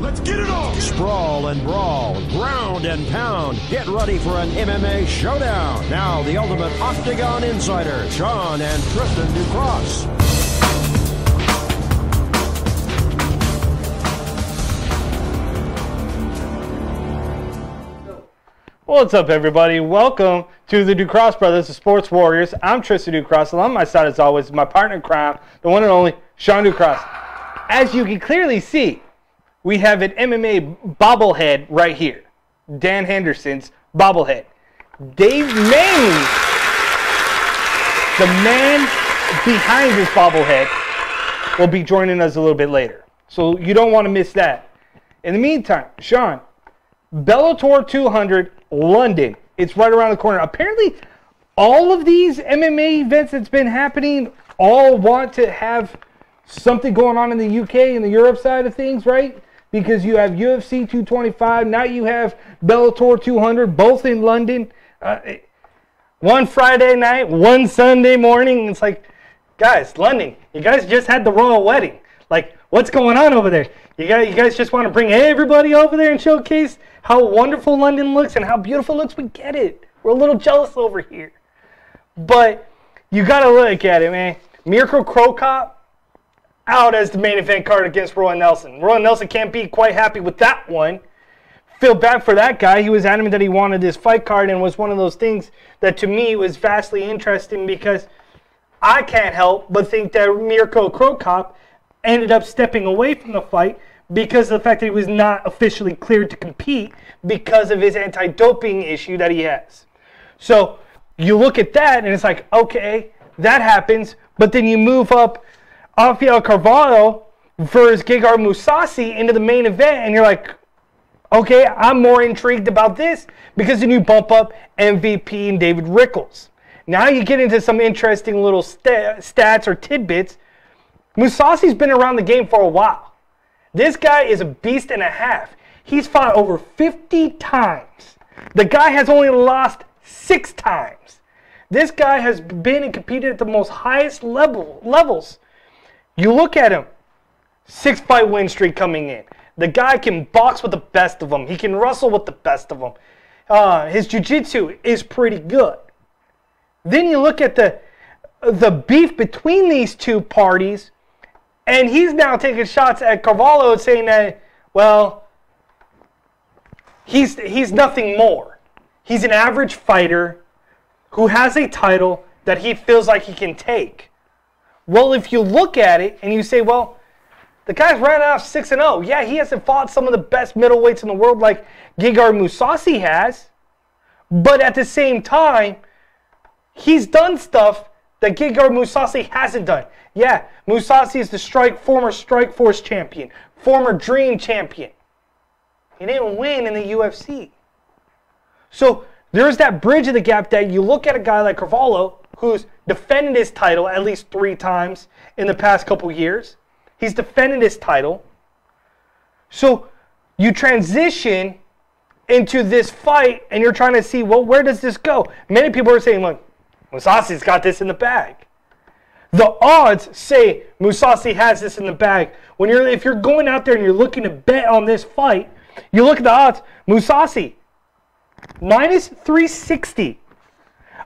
Let's get it on! Sprawl and brawl, ground and pound. Get ready for an MMA showdown. Now the ultimate Octagon Insider, Sean and Tristan Ducross. What's up, everybody? Welcome to the Ducross Brothers, the Sports Warriors. I'm Tristan Ducross, and on my side, as always, my partner in crime, the one and only Sean Ducross. As you can clearly see, we have an MMA bobblehead right here. Dan Henderson's bobblehead. Dave Manley, the man behind this bobblehead, will be joining us a little bit later. So you don't want to miss that. In the meantime, Sean, Bellator 200, London. It's right around the corner. Apparently, all of these MMA events that's been happening all want to have something going on in the UK and the Europe side of things, right? Because you have UFC 225, now you have Bellator 200, both in London. One Friday night, one Sunday morning. It's like, guys, London, you guys just had the royal wedding. Like, what's going on over there? You guys just want to bring everybody over there and showcase how wonderful London looks and how beautiful it looks? We get it. We're a little jealous over here. But you got to look at it, man. Mirko Cro Cop out as the main event card against Roy Nelson. Roy Nelson can't be quite happy with that one. Feel bad for that guy. He was adamant that he wanted this fight card, and was one of those things that to me was vastly interesting, because I can't help but think that Mirko Cro Cop ended up stepping away from the fight because of the fact that he was not officially cleared to compete because of his anti-doping issue that he has. So you look at that and it's like, okay, that happens, but then you move up Rafael Carvalho versus Gegard Mousasi into the main event, and you're like, okay, I'm more intrigued about this, because then you bump up MVP and David Rickles. Now you get into some interesting little stats or tidbits. Mousasi's been around the game for a while. This guy is a beast and a half. He's fought over 50 times. The guy has only lost 6 times. This guy has been and competed at the most highest levels. You look at him, 6-fight win streak coming in. The guy can box with the best of them. He can wrestle with the best of them. His jiu-jitsu is pretty good. Then you look at the beef between these two parties, and he's now taking shots at Carvalho and saying that, well, he's nothing more. He's an average fighter who has a title that he feels like he can take. Well, if you look at it and you say, well, the guy's ran off 6-0. Yeah, he hasn't fought some of the best middleweights in the world like Gegard Mousasi has. But at the same time, he's done stuff that Gegard Mousasi hasn't done. Yeah, Mousasi is the former Strikeforce champion, former Dream champion. He didn't win in the UFC. So there's that bridge of the gap that you look at a guy like Carvalho, who's defended his title at least 3 times in the past couple years. He's defended his title. So you transition into this fight, and you're trying to see, well, where does this go? Many people are saying, look, Mousasi's got this in the bag. The odds say Mousasi has this in the bag. If you're going out there and you're looking to bet on this fight, you look at the odds. Mousasi, minus 360,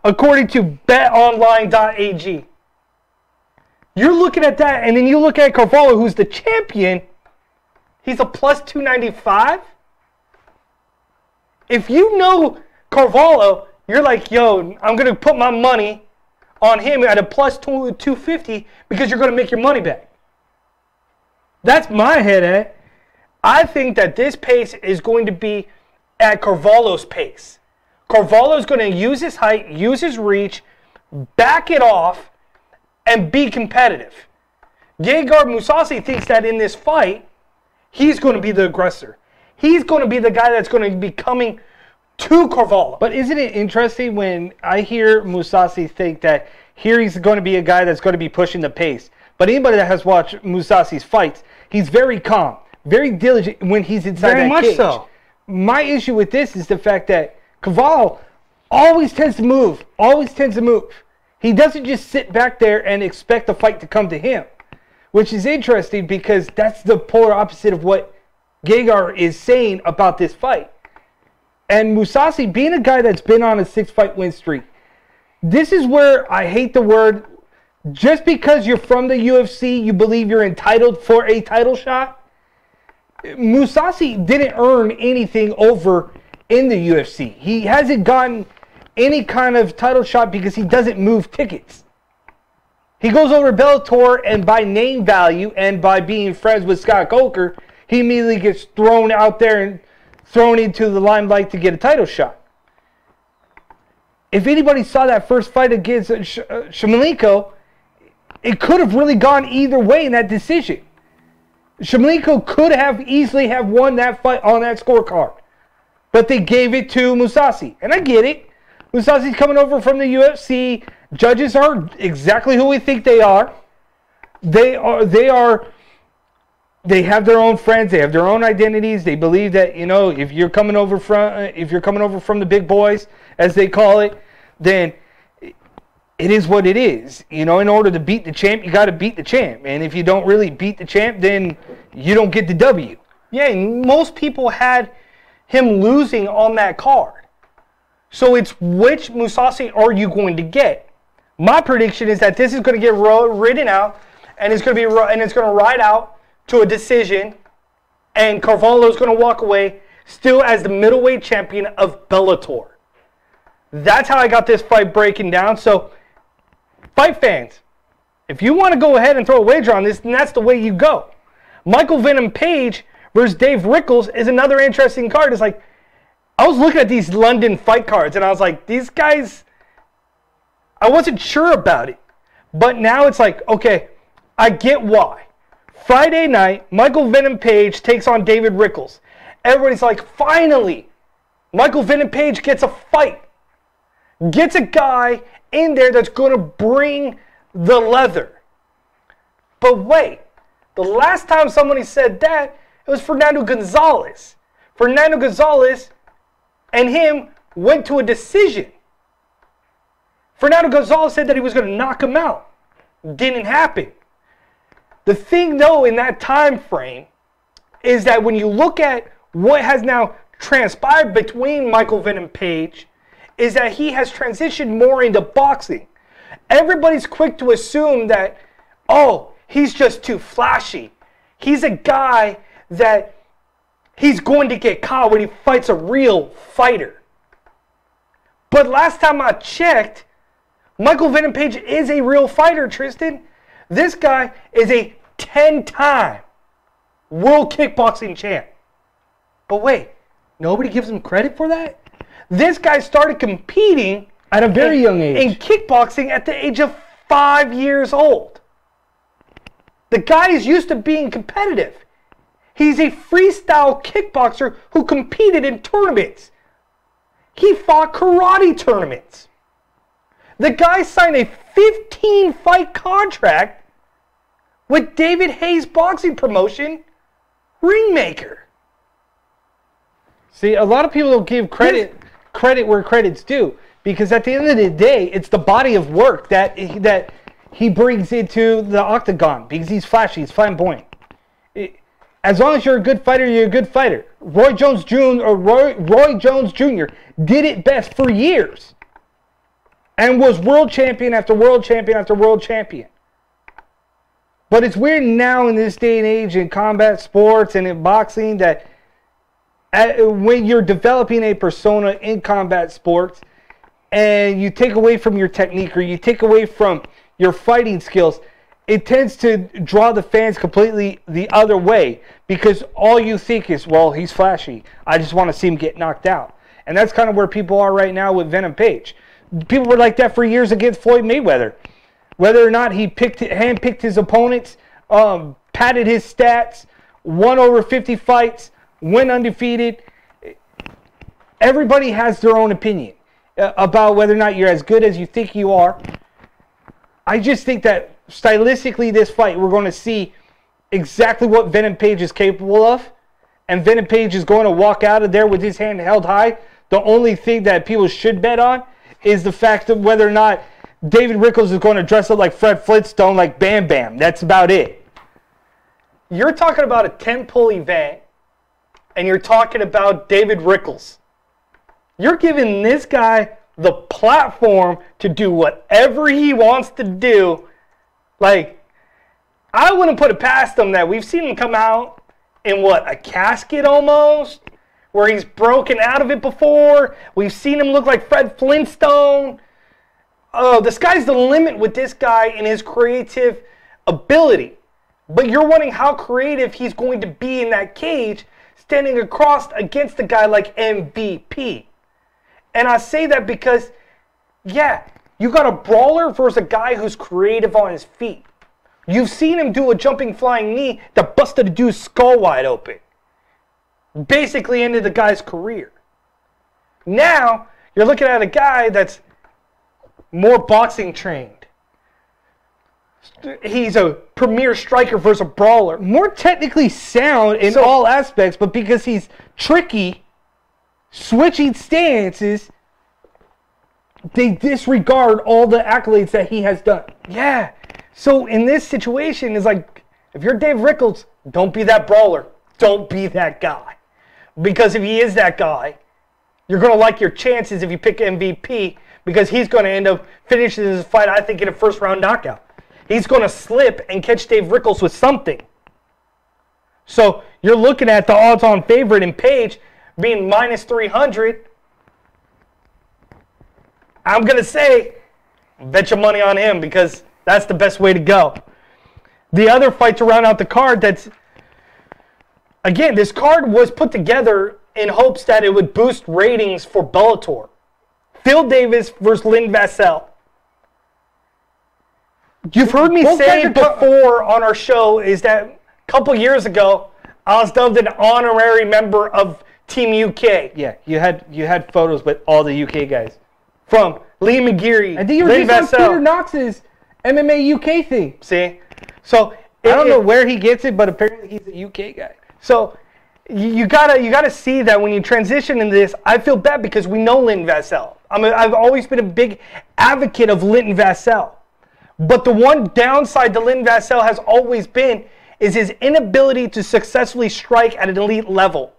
according to betonline.ag. You're looking at that, and then you look at Carvalho, who's the champion. He's a plus 295. If you know Carvalho, you're like, yo, I'm going to put my money on him at a plus 250 because you're going to make your money back. That's my head at. I think that this pace is going to be at Carvalho's pace. Carvalho's going to use his height, use his reach, back it off, and be competitive. Gegard Mousasi thinks that in this fight, he's going to be the aggressor. He's going to be the guy that's going to be coming to Carvalho. But isn't it interesting when I hear Mousasi think that here he's going to be a guy that's going to be pushing the pace. But anybody that has watched Mousasi's fights, he's very calm, very diligent when he's inside that cage. Very much so. My issue with this is the fact that Carvalho always tends to move, He doesn't just sit back there and expect the fight to come to him, which is interesting because that's the polar opposite of what Gegard is saying about this fight. And Mousasi, being a guy that's been on a 6-fight win streak, this is where I hate the word, just because you're from the UFC, you believe you're entitled for a title shot. Mousasi didn't earn anything over in the UFC. He hasn't gotten any kind of title shot because he doesn't move tickets. He goes over Bellator, and by name value and by being friends with Scott Coker, he immediately gets thrown out there and thrown into the limelight to get a title shot. If anybody saw that first fight against Shamalenko, it could have really gone either way in that decision. Shamalenko could have easily have won that fight on that scorecard, but they gave it to Mousasi, and I get it. Mousasi's coming over from the UFC. Judges are exactly who we think they are. They have their own friends. They have their own identities. They believe that, you know, if you're coming over from the big boys, as they call it, then it is what it is. You know, in order to beat the champ, you got to beat the champ. And if you don't really beat the champ, then you don't get the W. Yeah, and most people had him losing on that card. So it's which Mousasi are you going to get? My prediction is that this is going to get ridden out, and it's going to ride out to a decision, and Carvalho is going to walk away still as the middleweight champion of Bellator. That's how I got this fight breaking down. So, fight fans, if you want to go ahead and throw a wager on this, then that's the way you go. Michael Venom Page versus Dave Rickles is another interesting card. It's like, I was looking at these London fight cards, and I was like, these guys, I wasn't sure about it. But now it's like, okay, I get why. Friday night, Michael Venom Page takes on David Rickles. Everybody's like, finally, Michael Venom Page gets a fight. Gets a guy in there that's going to bring the leather. But wait, the last time somebody said that, it was Fernando Gonzalez. Fernando Gonzalez and him went to a decision. Fernando Gonzalez said that he was going to knock him out. Didn't happen. The thing, though, in that time frame is that when you look at what has now transpired between Michael Venom Page, is that he has transitioned more into boxing. Everybody's quick to assume that, oh, he's just too flashy. He's a guy that he's going to get caught when he fights a real fighter. But last time I checked, Michael Venom Page is a real fighter, Tristan. This guy is a 10-time world kickboxing champ. But wait, nobody gives him credit for that? This guy started competing at a very young age in kickboxing at the age of 5 years old. The guy is used to being competitive. He's a freestyle kickboxer who competed in tournaments. He fought karate tournaments. The guy signed a 15-fight contract with David Hayes Boxing Promotion, Ringmaker. See, a lot of people don't give credit where credit's due, because at the end of the day, it's the body of work that he brings into the octagon, because he's flashy, he's flamboyant. As long as you're a good fighter, you're a good fighter. Roy Jones Jr. did it best for years and was world champion after world champion after world champion. But it's weird now in this day and age in combat sports and in boxing that when you're developing a persona in combat sports and you take away from your technique or you take away from your fighting skills, it tends to draw the fans completely the other way, because all you think is, well, he's flashy. I just want to see him get knocked out. And that's kind of where people are right now with Venom Page. People were like that for years against Floyd Mayweather. Whether or not he handpicked his opponents, padded his stats, won over 50 fights, went undefeated. Everybody has their own opinion about whether or not you're as good as you think you are. I just think that stylistically this fight, we're going to see exactly what Venom Page is capable of. And Venom Page is going to walk out of there with his hand held high. The only thing that people should bet on is the fact of whether or not David Rickles is going to dress up like Fred Flintstone, like Bam Bam. That's about it. You're talking about a 10-pull event and you're talking about David Rickles. You're giving this guy the platform to do whatever he wants to do. Like, I wouldn't put it past him that we've seen him come out in a casket almost, where he's broken out of it before. We've seen him look like Fred Flintstone. Oh, the sky's the limit with this guy and his creative ability. But you're wondering how creative he's going to be in that cage, standing across against a guy like MVP. And I say that because, yeah, you got a brawler versus a guy who's creative on his feet. You've seen him do a jumping flying knee that busted a dude's skull wide open. Basically ended the guy's career. Now, you're looking at a guy that's more boxing trained. He's a premier striker versus a brawler. More technically sound in all aspects, but because he's tricky, switching stances, they disregard all the accolades that he has done. Yeah. So in this situation, it's like, if you're Dave Rickles, don't be that brawler. Don't be that guy. Because if he is that guy, you're going to like your chances if you pick MVP, because he's going to end up finishing his fight, I think, in a first-round knockout. He's going to slip and catch Dave Rickles with something. So you're looking at the odds-on favorite in Page being minus 300. I'm going to say, bet your money on him, because that's the best way to go. The other fight to round out the card, that's, again, this card was put together in hopes that it would boost ratings for Bellator. Phil Davis versus Lynn Vassell. You've heard me say before on our show is that a couple years ago, I was dubbed an honorary member of Team UK. Yeah, you had photos with all the UK guys. From Lee McGeary, I think you were Lynn just Vassell. on Peter Knox's MMA UK thing. See? So I don't know where he gets it, but apparently he's a UK guy. So you gotta see that when you transition into this. I feel bad because we know Lynn Vassell. I've always been a big advocate of Lynn Vassell. But the one downside to Lynn Vassell has always been is his inability to successfully strike at an elite level.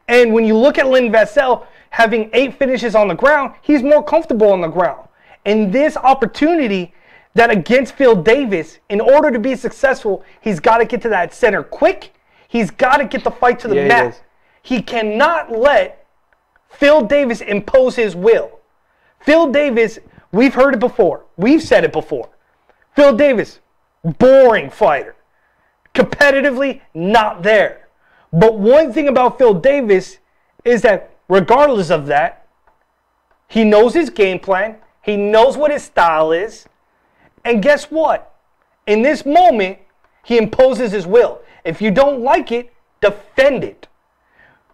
And when you look at Lynn Vassell having 8 finishes on the ground, he's more comfortable on the ground. And this opportunity that against Phil Davis, in order to be successful, he's got to get to that center quick. He's got to get the fight to the mat. He cannot let Phil Davis impose his will. Phil Davis, we've heard it before. We've said it before. Phil Davis, boring fighter. Competitively, not there. But one thing about Phil Davis is that regardless of that, he knows his game plan. He knows what his style is. And guess what? In this moment, he imposes his will. If you don't like it, defend it.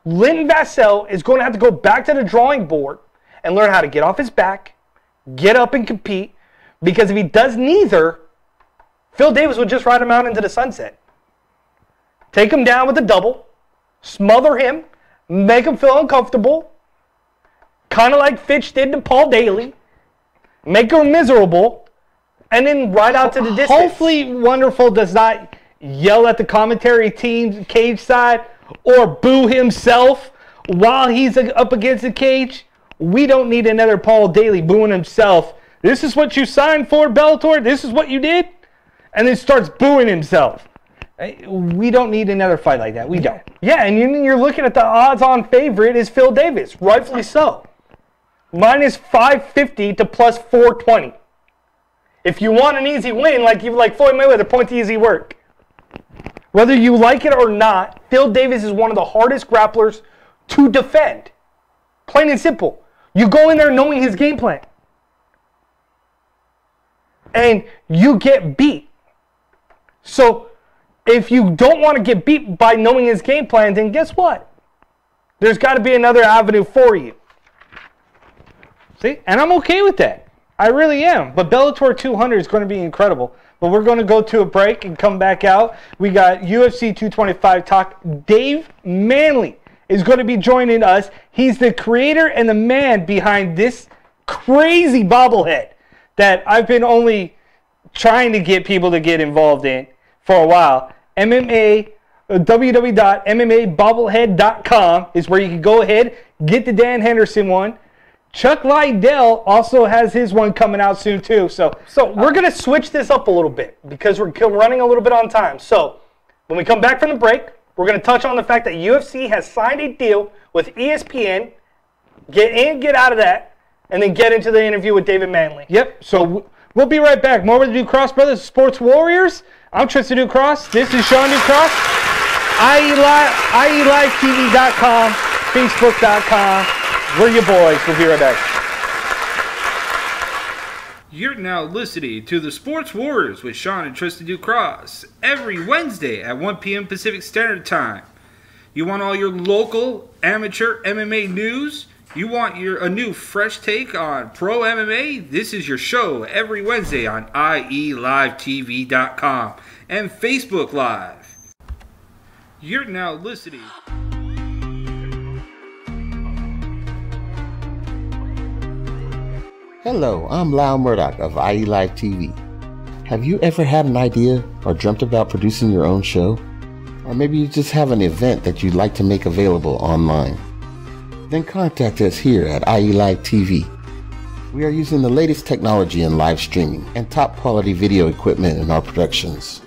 Lynn Vassell is going to have to go back to the drawing board and learn how to get off his back, get up and compete, because if he does neither, Phil Davis would just ride him out into the sunset. Take him down with a double, smother him, make him feel uncomfortable, kind of like Fitch did to Paul Daly, make him miserable, and then ride out to the distance. Hopefully Wonderful does not yell at the commentary team cage side or boo himself while he's up against the cage. We don't need another Paul Daly booing himself. This is what you signed for, Bellator? This is what you did? And then starts booing himself. We don't need another fight like that. We don't. Yeah, and you're looking at the odds-on favorite is Phil Davis, rightfully so. Minus 550 to plus 420. If you want an easy win, like Floyd Mayweather, point to easy work. Whether you like it or not, Phil Davis is one of the hardest grapplers to defend. Plain and simple. You go in there knowing his game plan. And you get beat. So if you don't want to get beat by knowing his game plan, then guess what? There's got to be another avenue for you. See? And I'm okay with that. I really am. But Bellator 200 is going to be incredible. But we're going to go to a break and come back out. We got UFC 225 talk. Dave Manley is going to be joining us. He's the creator and the man behind this crazy bobblehead that I've been only trying to get people to get involved in for a while. MMA www.MMABobblehead.com is where you can go ahead, get the Dan Henderson one. Chuck Liddell also has his one coming out soon too. So we're going to switch this up a little bit because we're running a little bit on time. So when we come back from the break, we're going to touch on the fact that UFC has signed a deal with ESPN. Get in, get out of that, and then get into the interview with David Manley. Yep. So we'll be right back. More with the Ducross Brothers, Sports Warriors. I'm Tristan Ducross. This is Sean Ducross. IELiveTV.com, Facebook.com. We're your boys. We'll be right back. You're now listening to the Sports Warriors with Sean and Tristan Ducross every Wednesday at 1 p.m. Pacific Standard Time. You want all your local amateur MMA news? You want a new fresh take on pro MMA? This is your show every Wednesday on IELiveTV.com and Facebook Live. You're now listening. Hello, I'm Lyle Murdoch of IE Live TV. Have you ever had an idea or dreamt about producing your own show? Or maybe you just have an event that you'd like to make available online? Then contact us here at IE Live TV. We are using the latest technology in live streaming and top quality video equipment in our productions.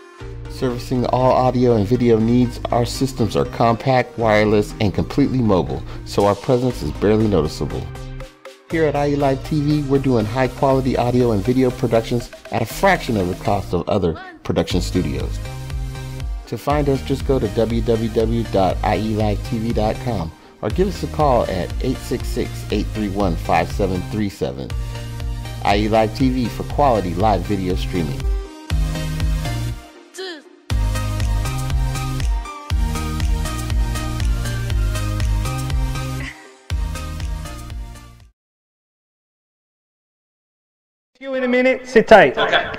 Servicing all audio and video needs, our systems are compact, wireless, and completely mobile, so our presence is barely noticeable. Here at IE Live TV, we're doing high quality audio and video productions at a fraction of the cost of other production studios. To find us, just go to www.ielivetv.com or give us a call at 866-831-5737. IE Live TV for quality live video streaming. You in a minute. Sit tight. Okay.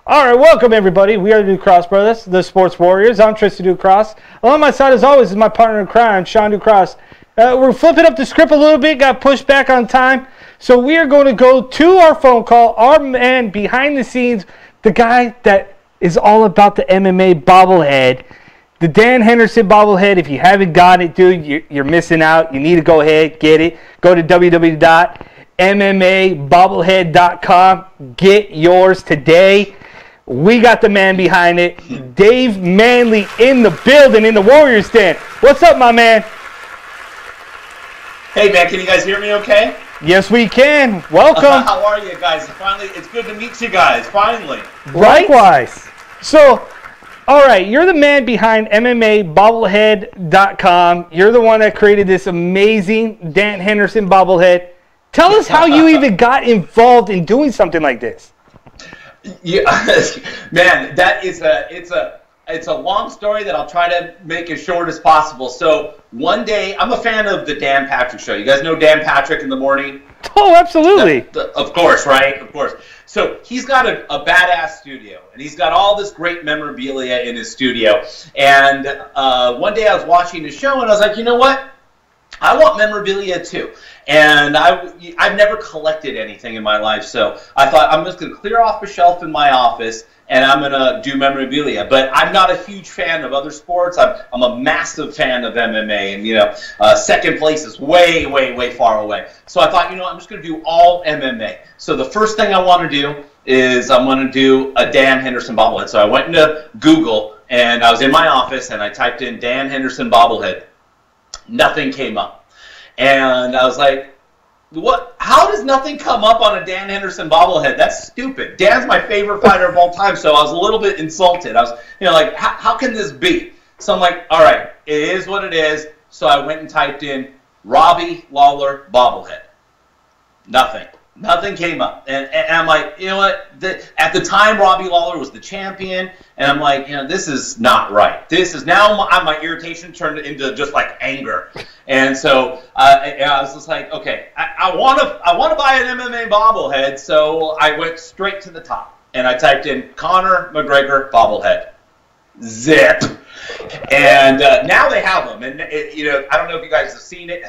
All right, welcome everybody. We are the Ducross Brothers, the Sports Warriors. I'm Tristan Ducross. Along my side, as always, is my partner in crime, Sean Ducross. We're flipping up the script a little bit. Got pushed back on time, so we are going to go to our phone call. Our man behind the scenes, the guy that is all about the MMA bobblehead, the Dan Henderson bobblehead. If you haven't it, dude, you're missing out. You need to go ahead, get it. Go to www.MMABobblehead.com. Get yours today. We got the man behind it, Dave Manley, in the building, in the Warriors Den. What's up, my man? Hey, man, can you guys hear me okay? Yes, we can. Welcome. How are you guys? Finally, it's good to meet you guys, finally. Likewise. So, all right, you're the man behind MMABobblehead.com. You're the one that created this amazing Dan Henderson bobblehead. Tell us how you even got involved in doing something like this. Yeah, man, it's a long story that I'll try to make as short as possible. So one day, I'm a fan of the Dan Patrick Show. You guys know Dan Patrick in the morning? Oh, absolutely. Of course, right? Of course. So he's got a badass studio, and he's got all this great memorabilia in his studio. And one day I was watching the show, and I was like, you know what? I want memorabilia too. And I've never collected anything in my life, so I thought I'm just going to clear off a shelf in my office and I'm going to do memorabilia. But I'm not a huge fan of other sports. I'm a massive fan of MMA, and second place is way, way, way far away. So I thought, I'm just going to do all MMA. So the first thing I want to do is I'm going to do a Dan Henderson bobblehead. So I went into Google, and I was in my office, and I typed in Dan Henderson bobblehead. Nothing came up. And I was like, what? How does nothing come up on a Dan Henderson bobblehead? That's stupid. Dan's my favorite fighter of all time, so I was a little bit insulted. I was, like, how can this be? So I'm like, all right, it is what it is. So I went and typed in Robbie Lawler bobblehead. Nothing. Nothing came up. And I'm like, you know what? At the time, Robbie Lawler was the champion. And I'm like, this is not right. This is now my irritation turned into just like anger. And so I was just like, okay, I want to buy an MMA bobblehead. So I went straight to the top. And I typed in Conor McGregor bobblehead. Zip. And now they have them, and I don't know if you guys have seen it.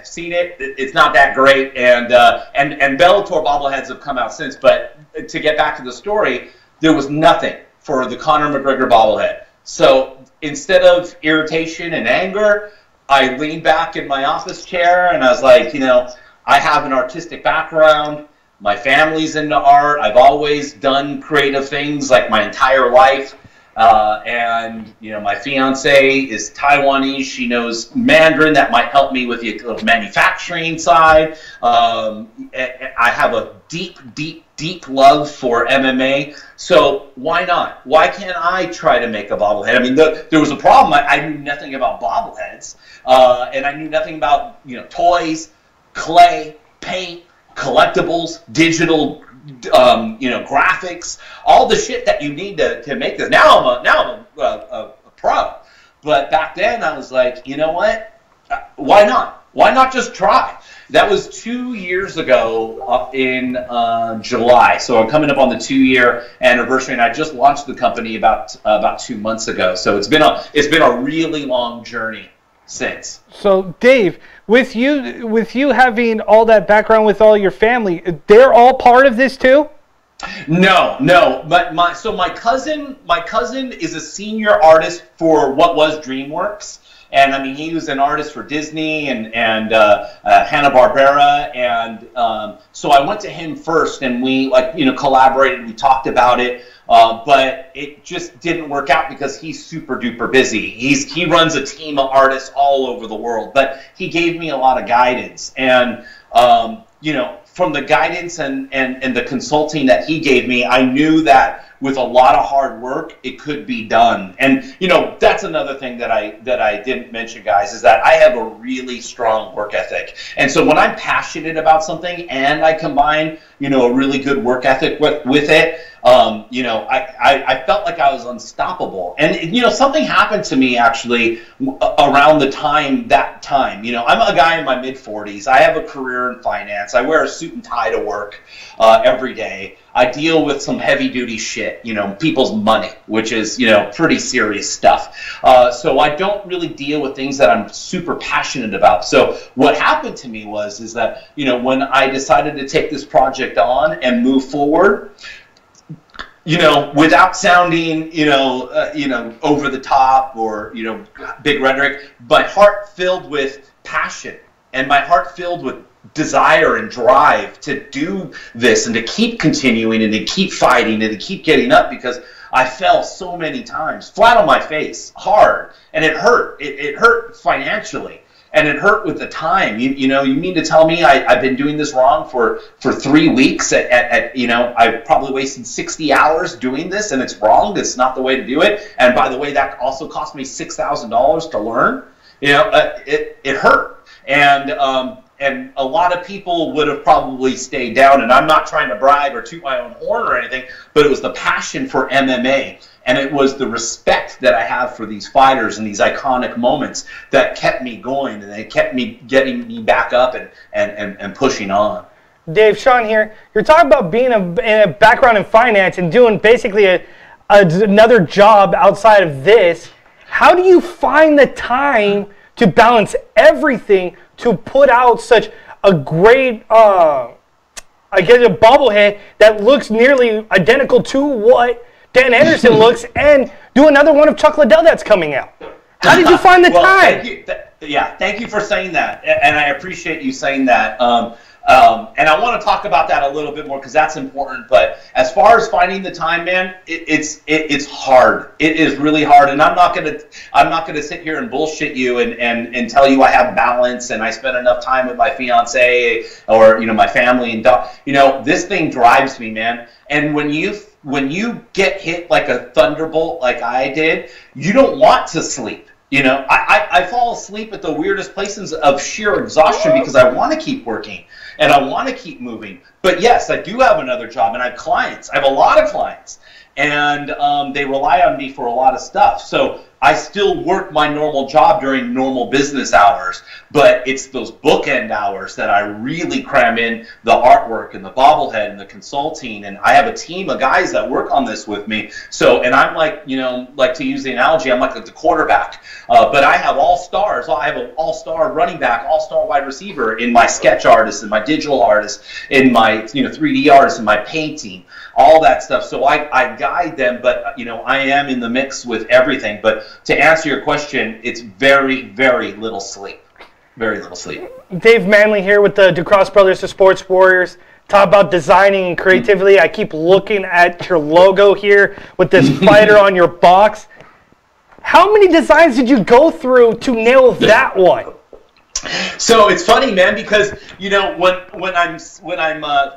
It's not that great, and Bellator bobbleheads have come out since. But to get back to the story, there was nothing for the Conor McGregor bobblehead. So instead of irritation and anger, I leaned back in my office chair and I was like, I have an artistic background. My family's into art. I've always done creative things like my entire life. And my fiance is Taiwanese. She knows Mandarin. That might help me with the manufacturing side. I have a deep love for MMA. So why not? Why can't I try to make a bobblehead? I mean, there was a problem. I knew nothing about bobbleheads, and I knew nothing about toys, clay, paint, collectibles, digital. Graphics, all the shit that you need to make this. Now I'm a pro, but back then I was like, you know what? Why not? Why not just try? That was 2 years ago in July, so I'm coming up on the 2-year anniversary, and I just launched the company about 2 months ago. So it's been a really long journey since. So Dave, with you having all that background with all your family, they're all part of this too? No. But my cousin is a senior artist for what was DreamWorks, and I mean he was an artist for Disney and Hanna-Barbera, and so I went to him first, and we collaborated. We talked about it. But it just didn't work out because he's super duper busy. He runs a team of artists all over the world, but he gave me a lot of guidance. And, from the guidance and the consulting that he gave me, I knew that with a lot of hard work, it could be done. And, that's another thing that I didn't mention, guys, is that I have a really strong work ethic. And so when I'm passionate about something and I combine, a really good work ethic with it, I felt like I was unstoppable. And, something happened to me actually around that time. I'm a guy in my mid-40s. I have a career in finance. I wear a suit and tie to work every day. I deal with some heavy-duty shit, people's money, which is, pretty serious stuff. So I don't really deal with things that I'm super passionate about. So what happened to me is that, when I decided to take this project on and move forward, without sounding, over the top or, big rhetoric, my heart filled with passion and my heart filled with desire and drive to do this and to keep continuing and to keep fighting and to keep getting up, because I fell so many times, flat on my face, hard, and it hurt. It hurt financially. And it hurt with the time. You mean to tell me I've been doing this wrong for 3 weeks I've probably wasted 60 hours doing this, and it's wrong. It's not the way to do it. And by the way, that also cost me $6,000 to learn. It hurt. And a lot of people would have probably stayed down. And I'm not trying to brag or toot my own horn or anything, but it was the passion for MMA. And it was the respect that I have for these fighters and these iconic moments that kept me going, and they kept me getting me back up and pushing on. Dave, Sean here. You're talking about being in a background in finance and doing basically another job outside of this. How do you find the time to balance everything to put out such a great, a bobblehead that looks nearly identical to what Dan Anderson looks, and do another one of Chuck Liddell that's coming out? How did you find the time? Thank you for saying that, and I appreciate you saying that. And I want to talk about that a little bit more because that's important. But as far as finding the time, man, it's hard. It is really hard, and I'm not gonna sit here and bullshit you and tell you I have balance and I spend enough time with my fiance or my family and dog. This thing drives me, man. And when you get hit like a thunderbolt like I did, you don't want to sleep. I fall asleep at the weirdest places of sheer exhaustion because I want to keep working and I want to keep moving. But yes, I do have another job and I have clients. I have a lot of clients, and they rely on me for a lot of stuff. So I still work my normal job during normal business hours, but it's those bookend hours that I really cram in the artwork and the bobblehead and the consulting. And I have a team of guys that work on this with me. So, and I'm like, like to use the analogy, I'm like the quarterback. But I have all stars. I have an all-star running back, all-star wide receiver in my sketch artist, in my digital artist, in my 3D artist, in my painting, all that stuff. So I guide them, but I am in the mix with everything. But to answer your question, it's very, very little sleep. Very little sleep. Dave Manley here with the Ducross Brothers, the Sports Warriors. Talk about designing and creativity. I keep looking at your logo here with this fighter on your box. How many designs did you go through to nail that one? So it's funny, man, because you know when I'm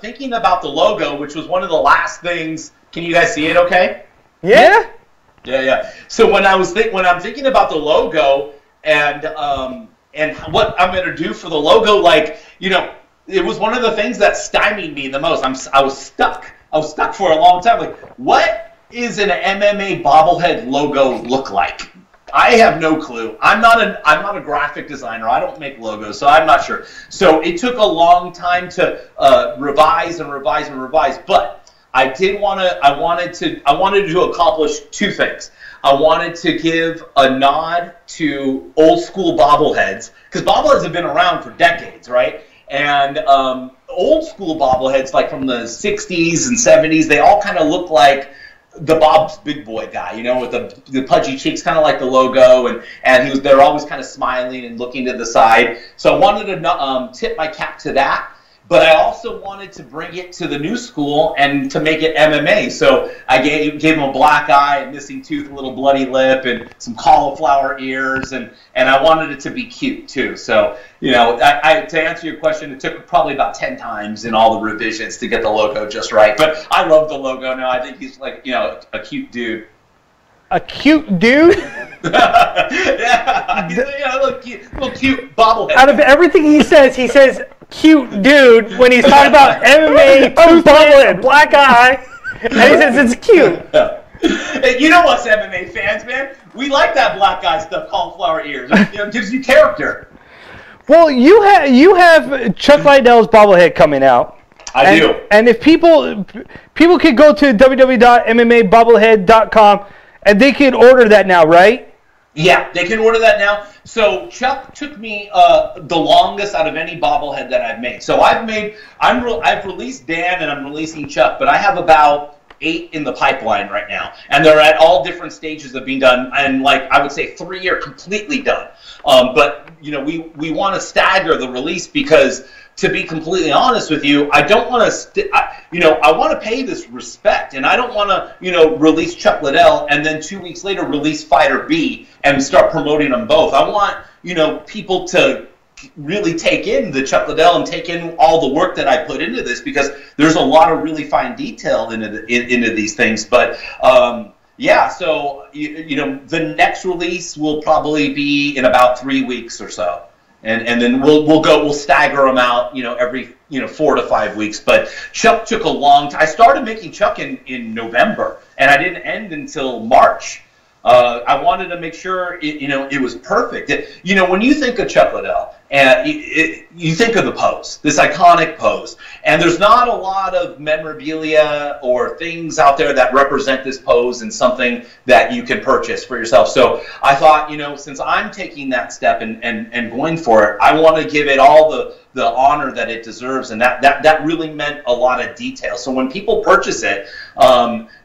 thinking about the logo, which was one of the last things. Can you guys see it? Okay. Yeah. Yeah. So when I'm thinking about the logo and what I'm going to do for the logo, like, you know, it was one of the things that stymied me the most. I was stuck. I was stuck for a long time. Like, what is an MMA bobblehead logo look like? I have no clue. I'm not a graphic designer. I don't make logos, so I'm not sure. So it took a long time to revise, but I wanted to accomplish two things. I wanted to give a nod to old school bobbleheads, because bobbleheads have been around for decades, right? And old school bobbleheads, like from the 60s and 70s, they all kind of look like the Bob's Big Boy guy, you know, with the pudgy cheeks, kind of like the logo, and they're always kind of smiling and looking to the side. So I wanted to tip my cap to that. But I also wanted to bring it to the new school and to make it MMA. So I gave him a black eye, a missing tooth, a little bloody lip, and some cauliflower ears, and I wanted it to be cute too. So, you know, to answer your question, it took probably about 10 times in all the revisions to get the logo just right. But I love the logo now. I think he's like, you know, a cute dude. A cute dude? Yeah, he's a little cute bobblehead. Out of everything he says cute dude when he's talking about MMA, bobblehead, black eye, and he says it's cute. You know us MMA fans, man. We like that black eye stuff, cauliflower ears. You know, it gives you character. Well, you have Chuck Liddell's bobblehead coming out. I do. And if people could go to www.mmabobblehead.com and they can order that now, right? Yeah, they can order that now. So Chuck took me the longest out of any bobblehead that I've made. So I've released Dan and I'm releasing Chuck, but I have about 8 in the pipeline right now, and they're at all different stages of being done. And like I would say, 3 are completely done. But you know, we want to stagger the release because, to be completely honest with you, I don't want to, I want to pay this respect, and I don't want to, release Chuck Liddell and then 2 weeks later release Fighter B and start promoting them both. I want, people to really take in the Chuck Liddell and take in all the work that I put into this, because there's a lot of really fine detail into these things. But yeah, so the next release will probably be in about 3 weeks or so. And then we'll stagger them out, every 4 to 5 weeks. But Chuck took a long time. I started making Chuck in November, and I didn't end until March. I wanted to make sure it was perfect. When you think of Chuck Liddell, and you think of the pose, this iconic pose, and there's not a lot of memorabilia or things out there that represent this pose and something that you can purchase for yourself. So I thought, since I'm taking that step and going for it, I want to give it all the honor that it deserves, and that really meant a lot of detail. So when people purchase it,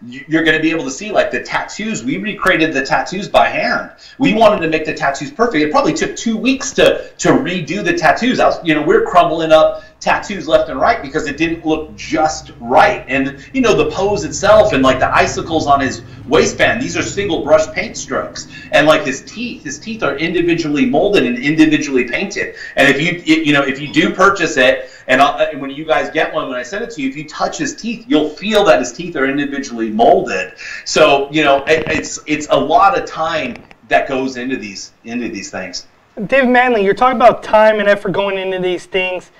you're going to be able to see, like, the tattoos. We recreated the tattoos by hand. We wanted to make the tattoos perfect. It probably took 2 weeks to redo the tattoos. We're crumbling up tattoos left and right because it didn't look just right. And the pose itself, and like the icicles on his waistband, these are single brush paint strokes. And like his teeth are individually molded and individually painted. And if you do purchase it, and when you guys get one, when I send it to you, if you touch his teeth, you'll feel that his teeth are individually molded. So it's a lot of time that goes into these things. Dave Manley, you're talking about time and effort going into these things.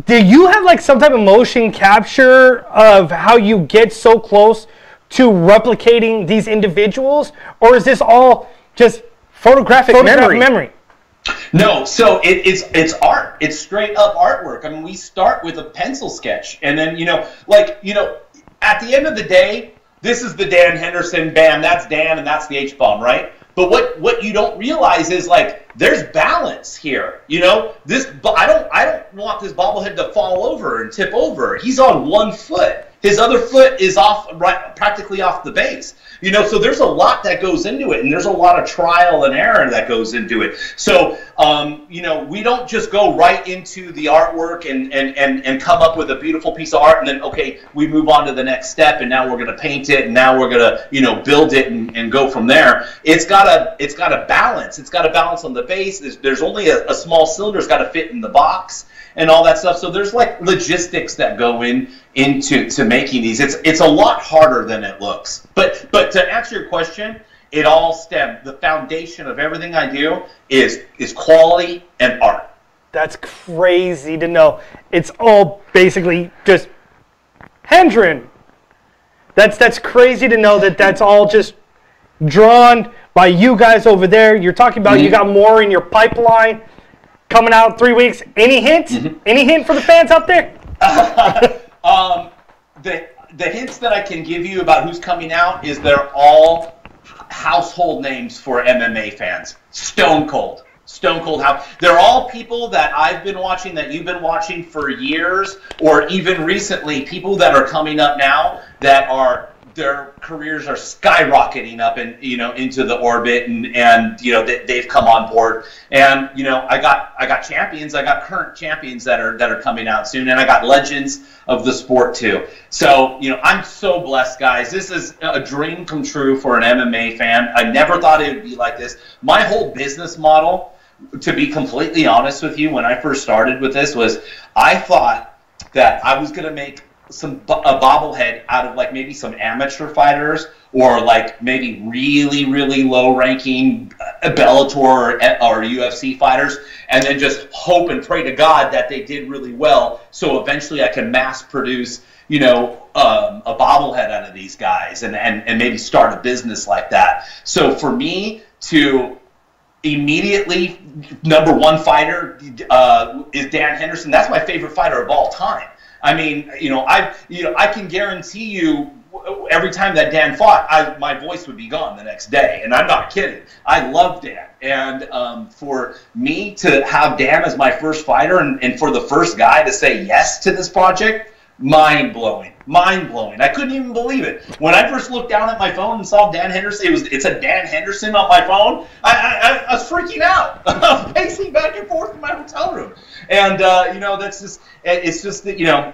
Do you have like some type of motion capture of how you get so close to replicating these individuals, or is this all just photographic memory? No, so it's art. It's straight up artwork. I mean, we start with a pencil sketch, and then at the end of the day, this is the Dan Henderson. Bam, that's Dan, and that's the H-bomb, right? But what you don't realize is, like, there's balance here. I don't want this bobblehead to fall over and tip over. He's on one foot. His other foot is practically off the base. So there's a lot that goes into it, and there's a lot of trial and error that goes into it. So, we don't just go right into the artwork and come up with a beautiful piece of art, and then, okay, we move on to the next step, and now we're going to paint it, and now we're going to, build it and go from there. It's got a balance. It's got a balance on the base. There's only a small cylinder. It's got to fit in the box and all that stuff. So there's like logistics that go into making these. It's a lot harder than it looks. But to answer your question, it all stems. The foundation of everything I do is quality and art. That's crazy to know. It's all basically just hand-drawn. That's crazy to know that's all just drawn by you guys over there. You're talking about you got more in your pipeline coming out in 3 weeks. Any hint? Any hint for the fans out there? The hints that I can give you about who's coming out is they're all household names for MMA fans. Stone Cold. They're all people that I've been watching, that you've been watching for years, or even recently, people that are coming up now that their careers are skyrocketing up and into the orbit, and they've come on board. And I got champions, I got current champions that are coming out soon, and I got legends of the sport too. So I'm so blessed, guys. This is a dream come true for an MMA fan. I never thought it would be like this. My whole business model, to be completely honest with you, when I first started with this, was I thought that I was going to make a bobblehead out of like maybe some amateur fighters, or like maybe really, really low ranking Bellator or UFC fighters, and then just hope and pray to God that they did really well, so eventually I can mass produce a bobblehead out of these guys, and maybe start a business like that. So for me to immediately, number one fighter is Dan Henderson. That's my favorite fighter of all time. I mean, I can guarantee you, every time that Dan fought, my voice would be gone the next day, and I'm not kidding. I love Dan, and for me to have Dan as my first fighter, and for the first guy to say yes to this project, mind blowing. I couldn't even believe it when I first looked down at my phone and saw Dan Henderson. It's a Dan Henderson on my phone. I was freaking out. I was pacing back and forth in my hotel room, and that's just. It's just that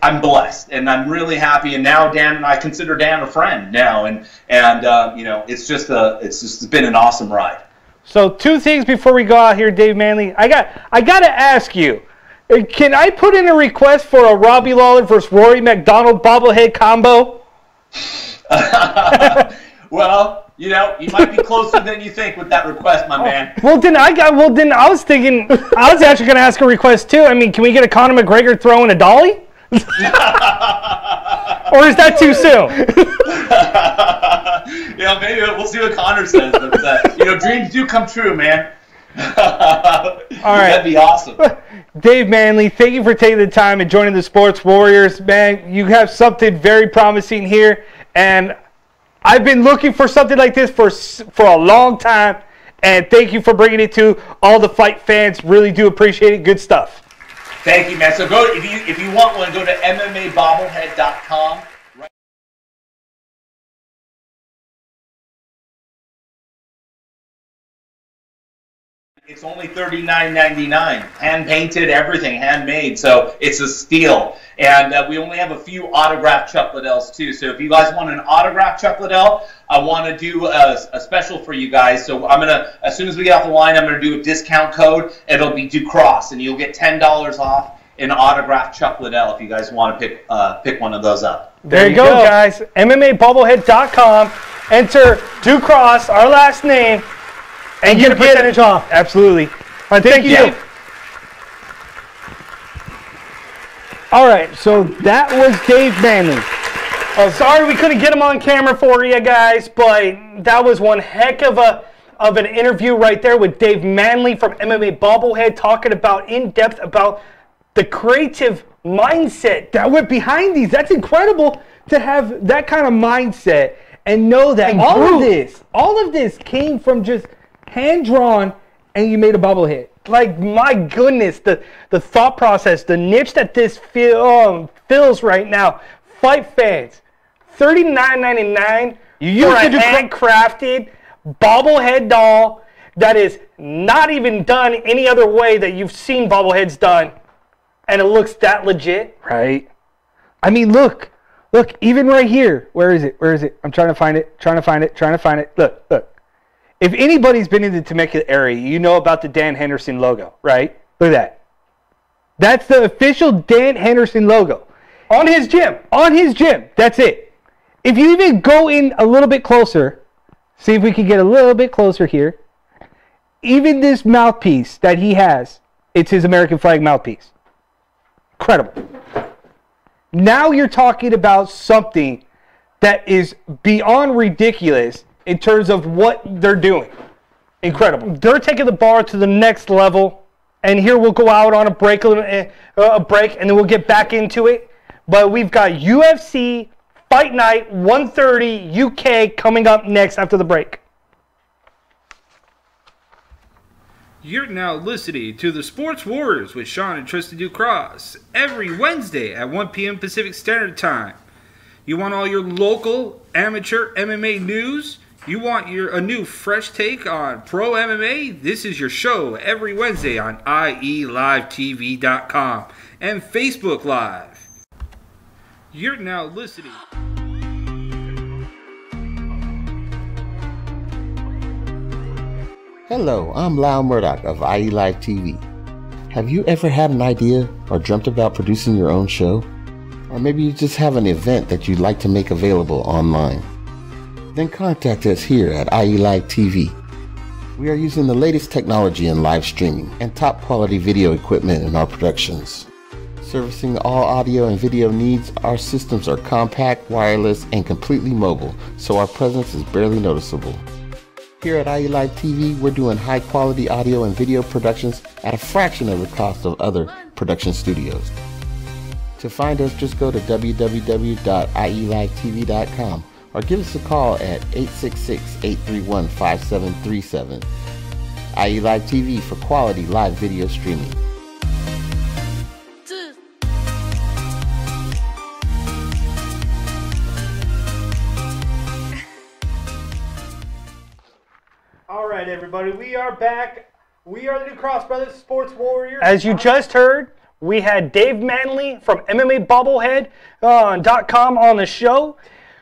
I'm blessed, and I'm really happy. And now I consider Dan a friend now, and it's been an awesome ride. So 2 things before we go out here, Dave Manley. I got to ask you. Can I put in a request for a Robbie Lawler versus Rory McDonald bobblehead combo? Well, you might be closer than you think with that request, my man. Well, then I was thinking, I was actually going to ask a request too. I mean, can we get a Conor McGregor throwing a dolly? Or is that too soon? Maybe we'll see what Conor says. But, dreams do come true, man. All right. That'd be awesome. Dave Manley, thank you for taking the time and joining the Sports Warriors. Man, you have something very promising here, and I've been looking for something like this for a long time, and thank you for bringing it to all the fight fans. Really do appreciate it. Good stuff. Thank you, man. So go if you want one, go to MMABobblehead.com. It's only $39.99, hand-painted, everything handmade, so it's a steal. And we only have a few autographed Chuck Liddells, too. So if you guys want an autographed Chuck Liddell, I want to do a special for you guys. So I'm going to, as soon as we get off the line, I'm going to do a discount code. It'll be Ducross, and you'll get $10 off an autographed Chuck Liddell if you guys want to pick one of those up. There you go, guys. MMABobblehead.com. Enter Ducross, our last name, and get a percentage off. Absolutely. All right, thank you. All right, so that was Dave Manley. Sorry we couldn't get him on camera for you guys, but that was one heck of an interview right there with Dave Manley from MMA Bobblehead, talking about in-depth about the creative mindset that went behind these. That's incredible to have that kind of mindset and know that all of this came from just hand-drawn, and you made a bobblehead. Like, my goodness, the thought process, the niche that this fills right now, fight fans, $39.99 for a handcrafted bobblehead doll that is not even done any other way that you've seen bobbleheads done, and it looks that legit. Right. I mean, look, even right here. Where is it? I'm trying to find it. Look. If anybody's been in the Temecula area, you know about the Dan Henderson logo, right? Look at that. That's the official Dan Henderson logo. On his gym. That's it. If you even go in a little bit closer, see if we can get a little bit closer here. Even this mouthpiece that he has, it's his American flag mouthpiece. Incredible. Now you're talking about something that is beyond ridiculous in terms of what they're doing. Incredible. They're taking the bar to the next level, and here we'll go out on a break, and then we'll get back into it. But we've got UFC Fight Night 130 UK coming up next after the break. You're now listening to the Sports Warriors with Sean and Tristan Ducross every Wednesday at 1 p.m. Pacific Standard Time. You want all your local amateur MMA news? You want a new fresh take on pro MMA? This is your show every Wednesday on IELiveTV.com and Facebook Live. You're now listening. Hello, I'm Lyle Murdoch of IE Live TV. Have you ever had an idea or dreamt about producing your own show? Or maybe you just have an event that you'd like to make available online? Then contact us here at IE Live TV. We are using the latest technology in live streaming and top quality video equipment in our productions. Servicing all audio and video needs, our systems are compact, wireless, and completely mobile, so our presence is barely noticeable. Here at IE Live TV, we're doing high quality audio and video productions at a fraction of the cost of other production studios. To find us, just go to www.ielivetv.com or give us a call at 866-831-5737. IE Live TV for quality live video streaming. All right, everybody, we are back. We are the Ducross Brothers Sports Warriors. As you just heard, we had Dave Manley from MMABobblehead.com on the show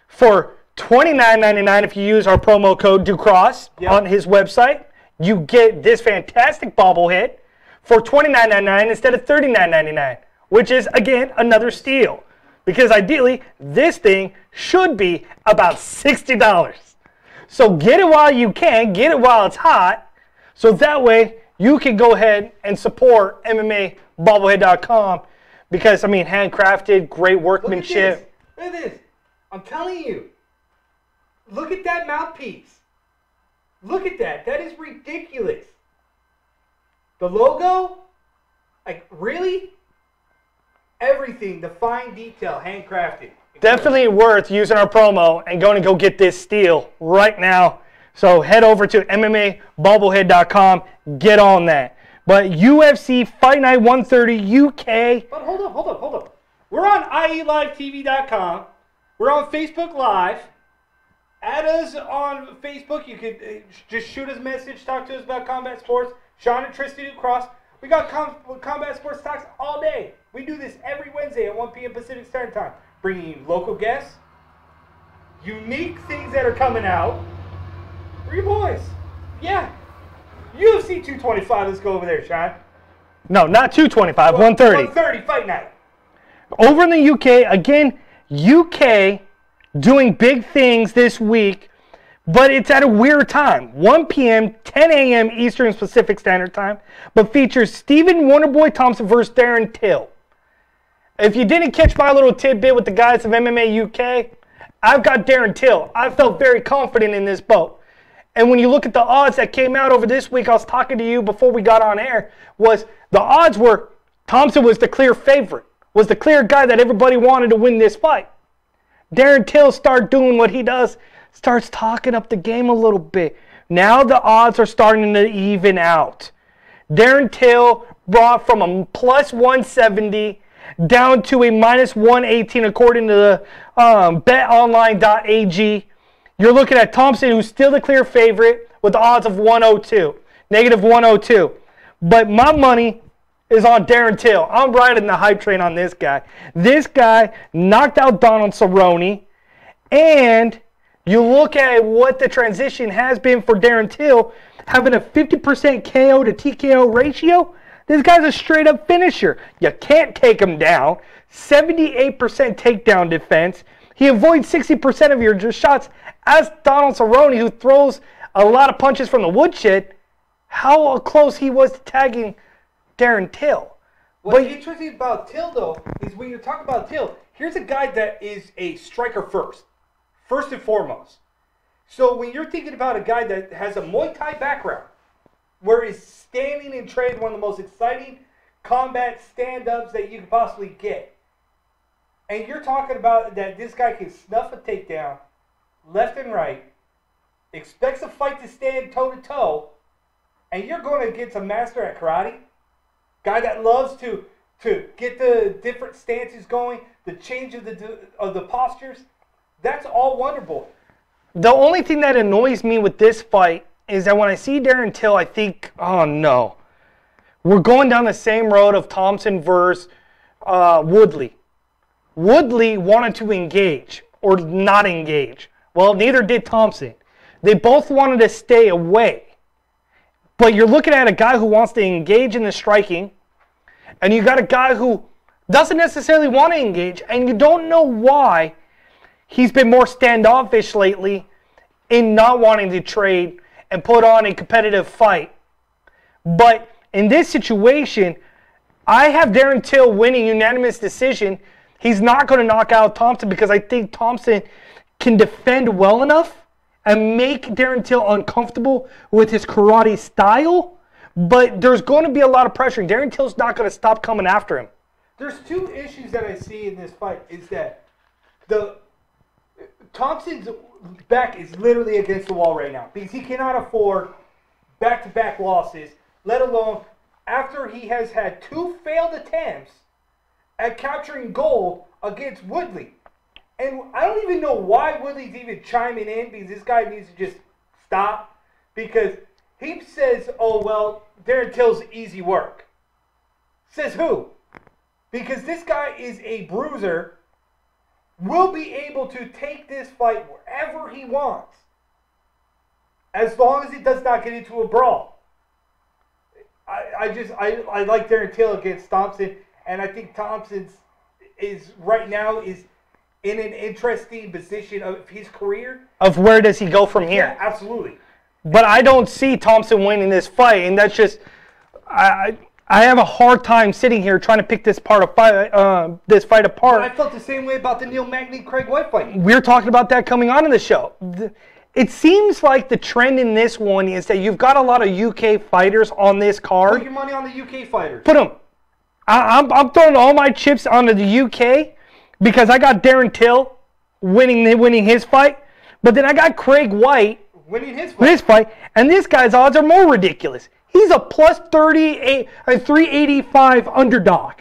for $29.99 if you use our promo code Ducross on his website. You get this fantastic bobblehead for $29.99 instead of $39.99, which is, again, another steal. Because ideally, this thing should be about $60. So get it while you can, get it while it's hot, so that way you can go ahead and support MMABobblehead.com because, I mean, handcrafted, great workmanship. Look at this. I'm telling you. Look at that mouthpiece. Look at that. That is ridiculous. The logo? Like, really? Everything, the fine detail, handcrafted. Definitely worth using our promo and going to go get this steal right now. So head over to MMABobblehead.com. Get on that. But UFC Fight Night 130 UK. But hold up. We're on IELiveTV.com. We're on Facebook Live. Add us on Facebook. You could just shoot us a message, talk to us about combat sports. Sean and Tristan Ducross. We got combat sports talks all day. We do this every Wednesday at 1 p.m. Pacific Standard Time. Bringing you local guests, unique things that are coming out. For your boys. Yeah. UFC 225. Let's go over there, Sean. No, not 225, 130. 130 Fight Night. Over in the UK, again, UK doing big things this week, but it's at a weird time. 1 p.m., 10 a.m. Eastern Pacific Standard Time, but features Stephen Wonderboy Thompson versus Darren Till. If you didn't catch my little tidbit with the guys of MMA UK, I've got Darren Till. I felt very confident in this bout. And when you look at the odds that came out over this week, I was talking to you before we got on air, was the odds were Thompson was the clear favorite, was the clear guy that everybody wanted to win this fight. Darren Till started doing what he does, starts talking up the game a little bit. Now the odds are starting to even out. Darren Till brought from a plus 170 down to a -118 according to the betonline.ag. You're looking at Thompson, who's still the clear favorite with the odds of 102, -102. But my money is on Darren Till. I'm riding the hype train on this guy. This guy knocked out Donald Cerrone, and you look at what the transition has been for Darren Till, having a 50% KO to TKO ratio. This guy's a straight-up finisher. You can't take him down. 78% takedown defense. He avoids 60% of your shots, as Donald Cerrone, who throws a lot of punches from the woodshed. How close he was to tagging Darren Till. What's interesting about Till, though, is when you're talking about Till, here's a guy that is a striker first and foremost. So when you're thinking about a guy that has a Muay Thai background, where he's standing and training one of the most exciting combat stand-ups that you could possibly get, and you're talking about that this guy can snuff a takedown left and right, expects a fight to stand toe-to-toe, and you're going against a master at karate, guy that loves to get the different stances going, the change of the postures. That's all wonderful. The only thing that annoys me with this fight is that when I see Darren Till, I think, oh no, we're going down the same road of Thompson versus Woodley. Woodley wanted to engage or not engage. Well, neither did Thompson. They both wanted to stay away. But you're looking at a guy who wants to engage in the striking, and you got a guy who doesn't necessarily want to engage, and you don't know why he's been more standoffish lately in not wanting to trade and put on a competitive fight. But in this situation, I have Darren Till winning unanimous decision. He's not going to knock out Thompson because I think Thompson can defend well enough and make Darren Till uncomfortable with his karate style. But there's going to be a lot of pressure. Darren Till's not going to stop coming after him. There's two issues that I see in this fight. Is that Thompson's back is literally against the wall right now because he cannot afford back-to-back losses, let alone after he has had 2 failed attempts at capturing gold against Woodley. And I don't even know why Woodley's even chiming in because this guy needs to just stop because he says, oh, well, Darren Till's easy work. Says who? Because this guy is a bruiser, will be able to take this fight wherever he wants, as long as he does not get into a brawl. I like Darren Till against Thompson, and I think Thompson is right now is in an interesting position of his career. Of where does he go from here? Yeah, absolutely. But I don't see Thompson winning this fight, and that's just I have a hard time sitting here trying to pick this fight apart. I felt the same way about the Neil Magny Craig White fight. We're talking about that coming on in the show. It seems like the trend in this one is that you've got a lot of UK fighters on this card. Put your money on the UK fighters. Put them. I'm throwing all my chips onto the UK because I got Darren Till winning his fight, but then I got Craig White winning his fight, and this guy's odds are more ridiculous. He's a plus 385 underdog.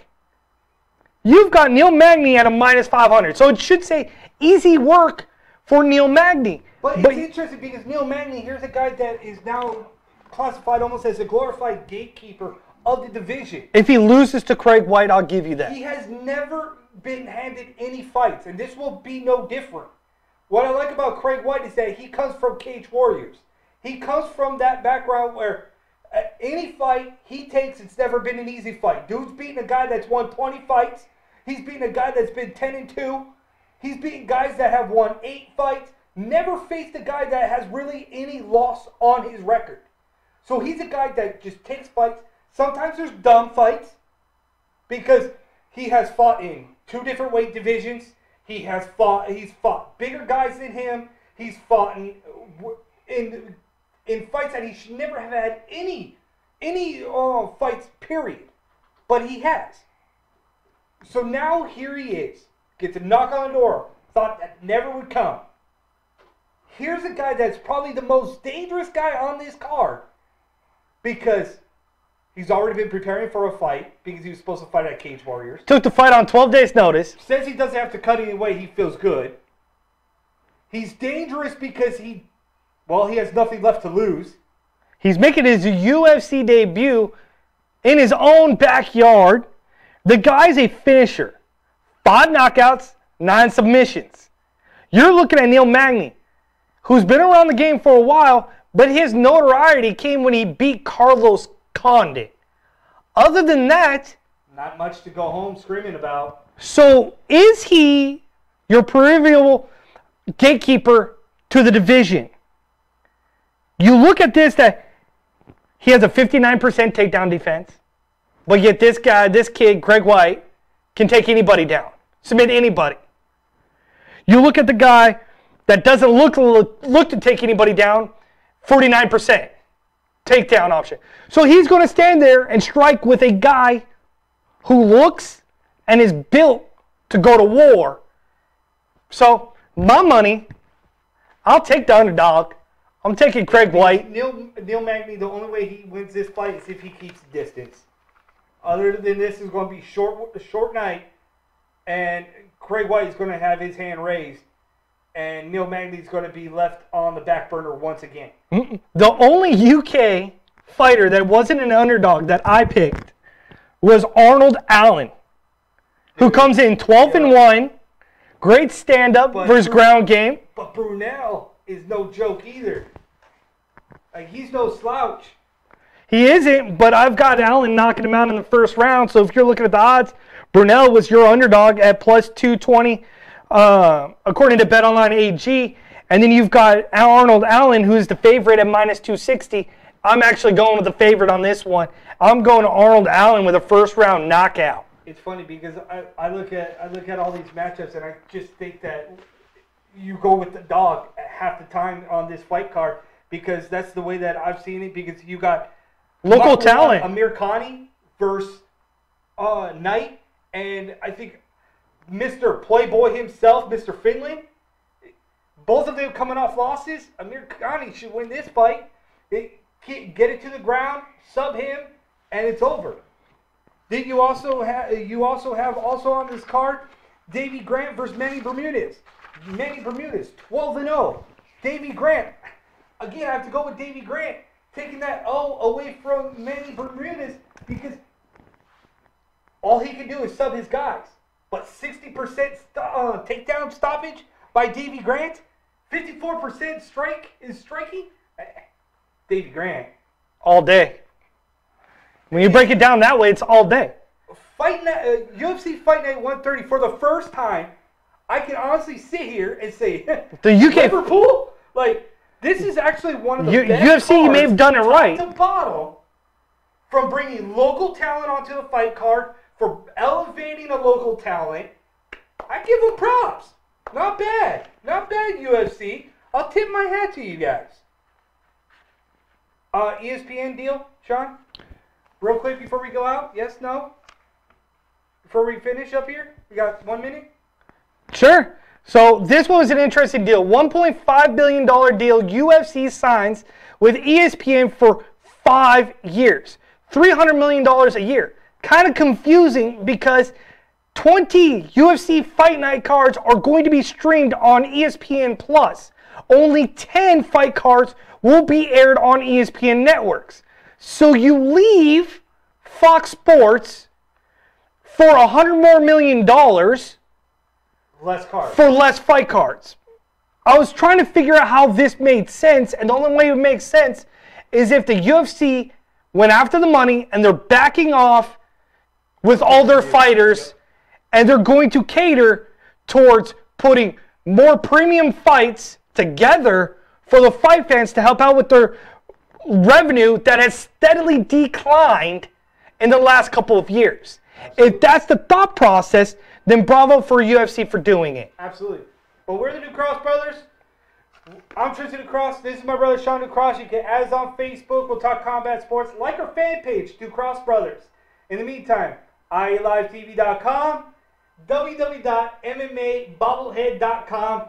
You've got Neil Magny at a minus 500, so it should say easy work for Neil Magny. But it's interesting because Neil Magny, here's a guy that is now classified almost as a glorified gatekeeper of the division. If he loses to Craig White, I'll give you that. He has never been handed any fights, and this will be no different. What I like about Craig White is that he comes from Cage Warriors. He comes from that background where any fight he takes, it's never been an easy fight. Dude's beating a guy that's won 20 fights. He's beating a guy that's been 10-2. He's beating guys that have won 8 fights. Never faced a guy that has really any loss on his record. So he's a guy that just takes fights. Sometimes there's dumb fights because he has fought in 2 different weight divisions. He's fought bigger guys than him. He's fought in fights that he should never have had any fights, period. But he has. So now here he is. Gets a knock on the door. Thought that never would come. Here's a guy that's probably the most dangerous guy on this card because He's already been preparing for a fight because he was supposed to fight at Cage Warriors. Took the fight on 12 days' notice. Says he doesn't have to cut any weight. He feels good. He's dangerous because he has nothing left to lose. He's making his UFC debut in his own backyard. The guy's a finisher. 5 knockouts, 9 submissions. You're looking at Neil Magny, who's been around the game for a while, but his notoriety came when he beat Carlos Condit. Other than that, not much to go home screaming about. So is he your perennial gatekeeper to the division? You look at this, that he has a 59% takedown defense, but yet this kid, Greg White, can take anybody down, submit anybody. You look at the guy that doesn't look to take anybody down, 49% takedown option. So he's going to stand there and strike with a guy who looks and is built to go to war. So my money, I'll take the underdog. I'm taking Craig White. Neil Magny, the only way he wins this fight is if he keeps distance. Other than this, is going to be a short night, and Craig White is going to have his hand raised, and Neil Magny is going to be left on the back burner once again. The only UK fighter that wasn't an underdog that I picked was Arnold Allen, who comes in 12-1, great stand-up for his ground game. But Brunel is no joke either. Like, he's no slouch. He isn't, but I've got Allen knocking him out in the first round. So if you're looking at the odds, Brunel was your underdog at plus 220, according to BetOnline AG. And then you've got Arnold Allen, who's the favorite at minus 260. I'm actually going with the favorite on this one. I'm going to Arnold Allen with a first-round knockout. It's funny because I look at all these matchups, and I just think that you go with the dog at half the time on this fight card, because that's the way that I've seen it. Because you got local talent, Amir Khani versus Knight, and I think Mr. Playboy himself, Mr. Finland. Both of them coming off losses. Amir Khani should win this fight. Get it to the ground, sub him, and it's over. Then you also have on this card Davey Grant versus Manny Bermudez. Manny Bermudez, 12-0. Davey Grant, again, I have to go with Davey Grant, taking that O away from Manny Bermudez, because all he can do is sub his guys. But 60% takedown stoppage by Davey Grant, 54% striking. Davey Grant. All day. When you break it down that way, it's all day. UFC Fight Night 130, for the first time, I can honestly sit here and say, the UK Liverpool? Like, this is actually one of the best UFC, you may have done it right. Top to bottom, from bringing local talent onto the fight card, for elevating a local talent. I give them props. Not bad. Not bad, UFC. I'll tip my hat to you guys. ESPN deal, Sean? Real quick before we go out. Yes, no? Before we finish up here? We got 1 minute? Sure. So this one was an interesting deal. $1.5 billion deal UFC signs with ESPN for 5 years. $300 million a year. Kind of confusing because 20 UFC Fight Night cards are going to be streamed on ESPN+. Only 10 fight cards will be aired on ESPN networks. So you leave Fox Sports for $100 million more less cards. For less fight cards. I was trying to figure out how this made sense, and the only way it makes sense is if the UFC went after the money and they're backing off with all their fighters, and they're going to cater towards putting more premium fights together for the fight fans to help out with their revenue that has steadily declined in the last couple of years. Absolutely. If that's the thought process, then bravo for UFC for doing it. Absolutely. But we're the Ducross Brothers. I'm Tristan Ducross. This is my brother Sean Ducross. You can add us on Facebook. We'll talk combat sports. Like our fan page, Ducross Brothers. In the meantime, IALiveTV.com, www.MMABobblehead.com.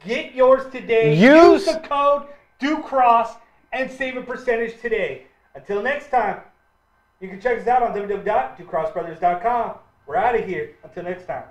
Get yours today. Use the code DUCROSS and save a percentage today. Until next time, You can check us out on www.ducrossbrothers.com. We're out of here. Until next time.